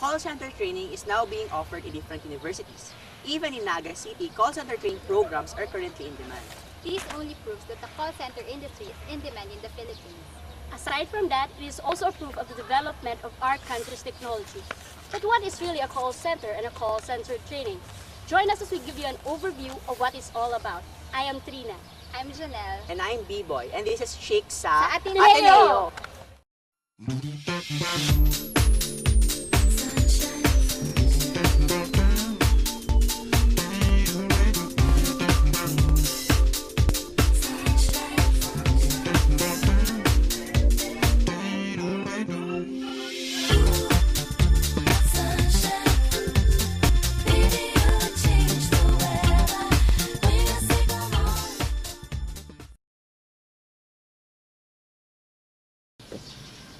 call center training is now being offered in different universities. Even in Naga City, call center training programs are currently in demand. This only proves that the call center industry is in demand in the Philippines. Aside from that, it is also a proof of the development of our country's technology. But what is really a call center and a call center training? Join us as we give you an overview of what it's all about. I am Trina. I'm Janelle. And I'm B-Boy, and this is Chic sa Ateneo.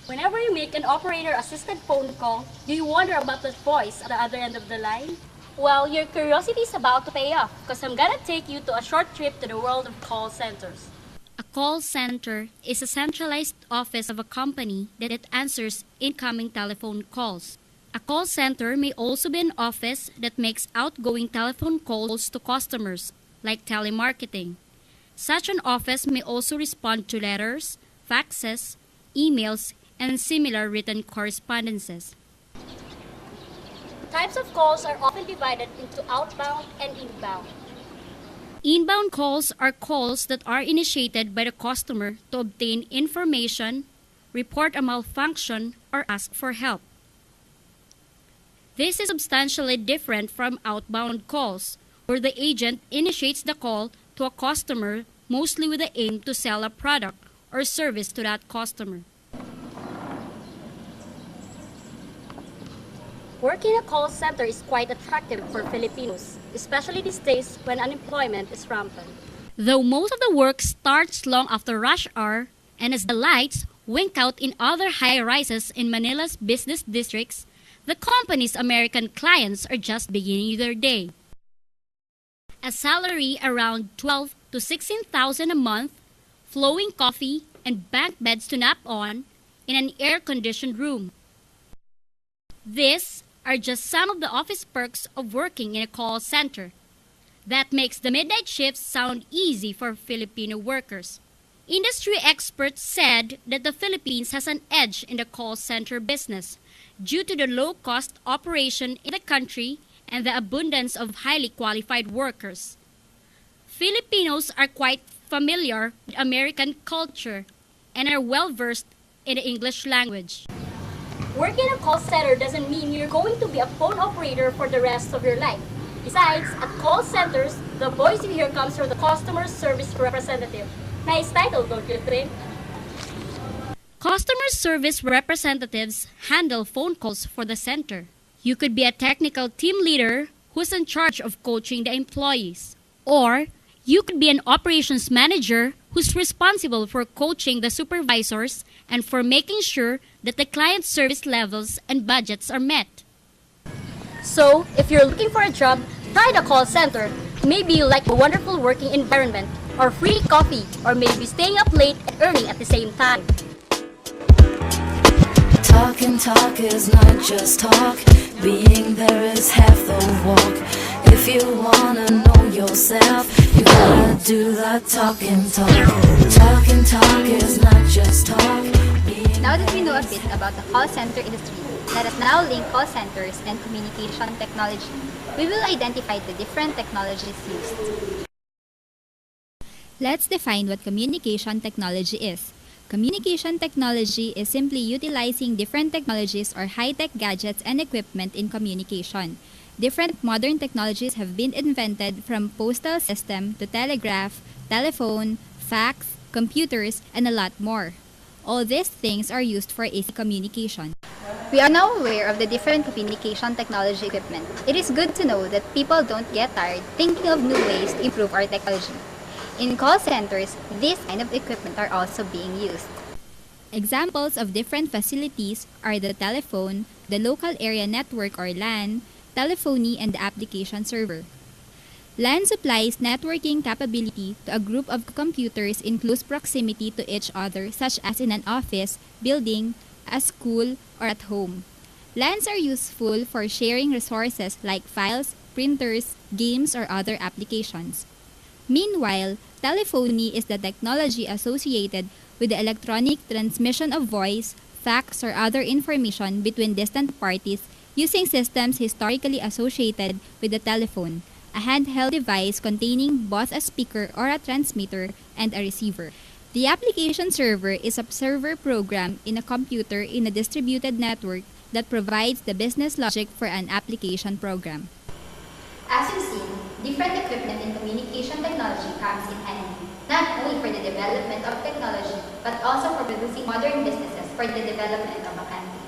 Whenever you make an operator-assisted phone call, do you wonder about the voice at the other end of the line? Well, your curiosity is about to pay off because I'm gonna take you to a short trip to the world of call centers. A call center is a centralized office of a company that answers incoming telephone calls. A call center may also be an office that makes outgoing telephone calls to customers, like telemarketing. Such an office may also respond to letters, faxes, emails, and similar written correspondences. Types of calls are often divided into outbound and inbound. Inbound calls are calls that are initiated by the customer to obtain information, report a malfunction, or ask for help. This is substantially different from outbound calls, where the agent initiates the call to a customer mostly with the aim to sell a product or service to that customer. Working a call center is quite attractive for Filipinos, especially these days when unemployment is rampant. Though most of the work starts long after rush hour, and as the lights wink out in other high-rises in Manila's business districts, the company's American clients are just beginning their day. A salary around 12 to 16,000 a month, flowing coffee, and bank beds to nap on in an air-conditioned room. These are just some of the office perks of working in a call center. That makes the midnight shifts sound easy for Filipino workers. Industry experts said that the Philippines has an edge in the call center business due to the low-cost operation in the country and the abundance of highly qualified workers. Filipinos are quite familiar with American culture and are well-versed in the English language. Working a call center doesn't mean you're going to be a phone operator for the rest of your life. Besides, at call centers, the voice you hear comes from the customer service representative. Nice title, don't you think? Customer service representatives handle phone calls for the center. You could be a technical team leader who's in charge of coaching the employees. Or you could be an operations manager who's responsible for coaching the supervisors and for making sure that the client service levels and budgets are met. So, if you're looking for a job, try the call center. Maybe you like a wonderful working environment, or free coffee, or maybe staying up late and earning at the same time. Talk is not just talk. Being there is half the walk. If you wanna know yourself, you gotta do the talking. Talk is not just talk. Now that we know a bit about the call center industry, let us now link call centers and communication technology. We will identify the different technologies used. Let's define what communication technology is. Communication technology is simply utilizing different technologies or high-tech gadgets and equipment in communication. Different modern technologies have been invented, from postal system to telegraph, telephone, fax, computers, and a lot more. All these things are used for easy communication. We are now aware of the different communication technology equipment. It is good to know that people don't get tired thinking of new ways to improve our technology. In call centers, this kind of equipment are also being used. Examples of different facilities are the telephone, the local area network or LAN, telephony, and the application server. LAN supplies networking capability to a group of computers in close proximity to each other, such as in an office, building, a school, or at home. LANs are useful for sharing resources like files, printers, games, or other applications. Meanwhile, telephony is the technology associated with the electronic transmission of voice, fax, or other information between distant parties using systems historically associated with the telephone, a handheld device containing both a speaker or a transmitter and a receiver. The application server is a server program in a computer in a distributed network that provides the business logic for an application program. As you've seen, different equipment in communication technology comes in handy, not only for the development of technology, but also for producing modern businesses for the development of a country.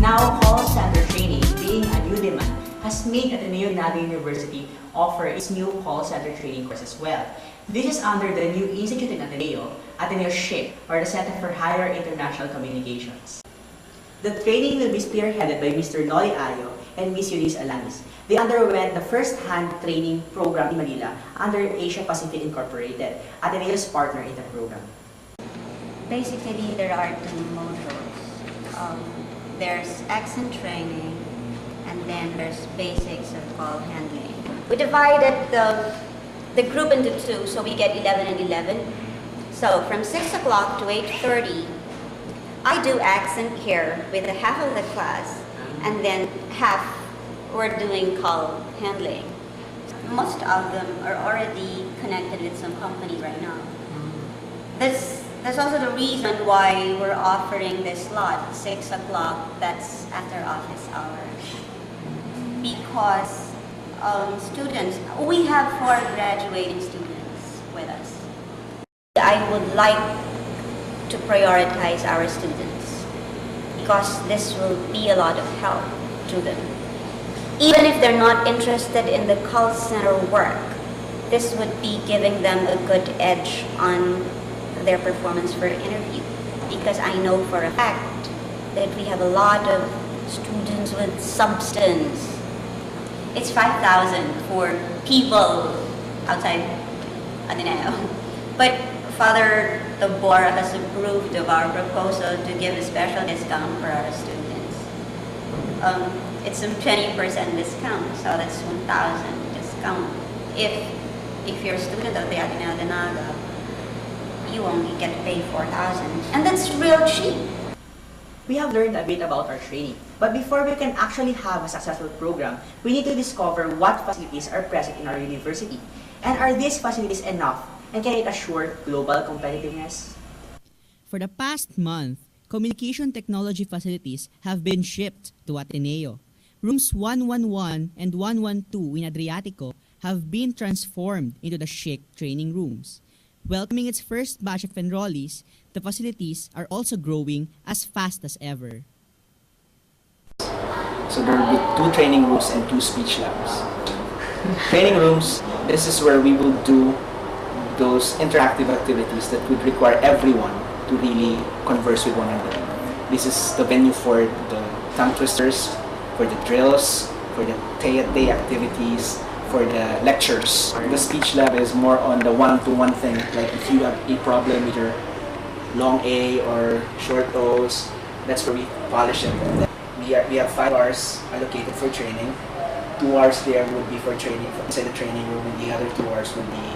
Now, call center training, being a new demand, has made Ateneo Naga University offer its new call center training course as well. This is under the new institute in Ateneo Chic, or the Center for Higher International Communications. The training will be spearheaded by Mr. Noli Ayo and Ms. Eunice Alanis. They underwent the first-hand training program in Manila under Asia Pacific Incorporated, Ateneo's partner in the program. Basically, there are two modules. There's accent training, and then there's basics of call handling. We divided the group into two, so we get 11 and 11. So from 6 o'clock to 8:30, I do accent here with half of the class, and then half we're doing call handling. Most of them are already connected with some company right now. That's also the reason why we're offering this slot, 6 o'clock, that's after office hours. Because students, we have 4 graduating students with us. I would like to prioritize our students because this will be a lot of help to them. Even if they're not interested in the call center work, this would be giving them a good edge on their performance for the interview, because I know for a fact that we have a lot of students with substance. It's 5,000 for people outside Ateneo. But Father Tabora has approved of our proposal to give a special discount for our students. It's a 20% discount, so that's 1,000 discount. If you're a student of the Ateneo de Naga, you only get paid 4,000, and that's real cheap. We have learned a bit about our training, but before we can actually have a successful program, we need to discover what facilities are present in our university. And are these facilities enough? And can it assure global competitiveness? For the past month, communication technology facilities have been shipped to Ateneo. Rooms 111 and 112 in Adriatico have been transformed into the Chic training rooms. Welcoming its first batch of enrollees, the facilities are also growing as fast as ever. So there will be 2 training rooms and 2 speech labs. Training rooms, this is where we will do those interactive activities that would require everyone to really converse with one another. This is the venue for the tongue twisters, for the drills, for the day activities, for the lectures. The speech lab is more on the one-to-one thing, like if you have a problem with your long A or short O's, that's where we polish it. We have 5 hours allocated for training. 2 hours there would be for training inside the training room, and the other 2 hours would be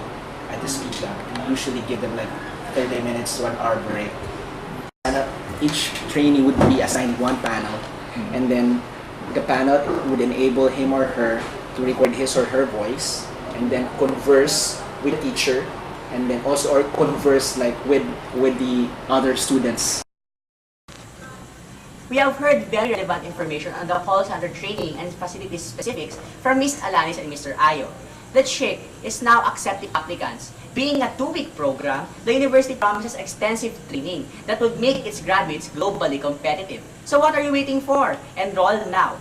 at the speech lab. We usually give them like 30 minutes to 1 hour break. And each trainee would be assigned 1 panel, and then the panel would enable him or her to record his or her voice and then converse with the teacher, and then also or converse like with the other students. We have heard very relevant information on the call center training and facility specifics from Ms. Alanis and Mr. Ayo. The Chic is now accepting applicants. Being a 2-week program, the university promises extensive training that would make its graduates globally competitive. So what are you waiting for? Enroll now!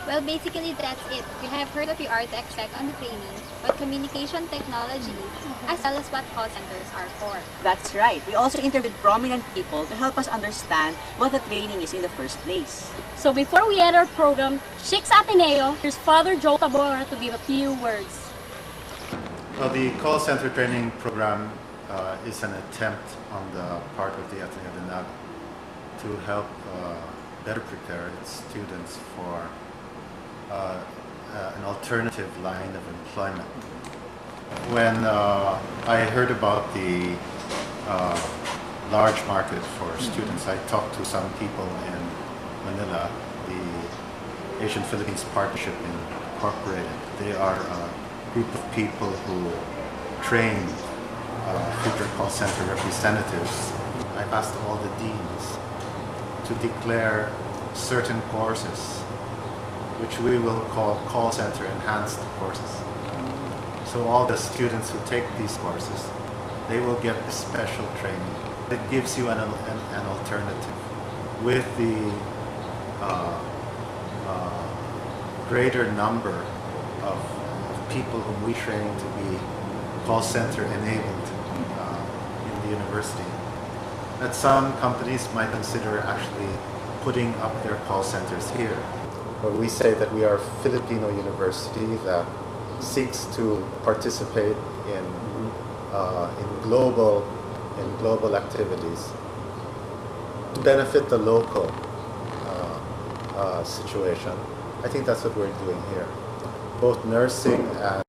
Well, basically that's it. We have heard what we are to expect on the training, what communication technology is, as well as what call centers are for. That's right. We also interviewed prominent people to help us understand what the training is in the first place. So before we end our program, Chic's Ateneo, here's Father Joe Tabora to give a few words. Well, the call center training program is an attempt on the part of the Ateneo de Naga to help better prepare its students for an alternative line of employment. When I heard about the large market for students, I talked to some people in Manila, the Asian Philippines Partnership Incorporated. They are a group of people who train future call center representatives. I've asked all the deans to declare certain courses which we will call center enhanced courses. So all the students who take these courses, they will get a special training. It gives you an alternative with the greater number of people whom we train to be call center enabled in the university, that some companies might consider actually putting up their call centers here. But we say that we are a Filipino university that seeks to participate in global activities to benefit the local situation. I think that's what we're doing here. Both nursing and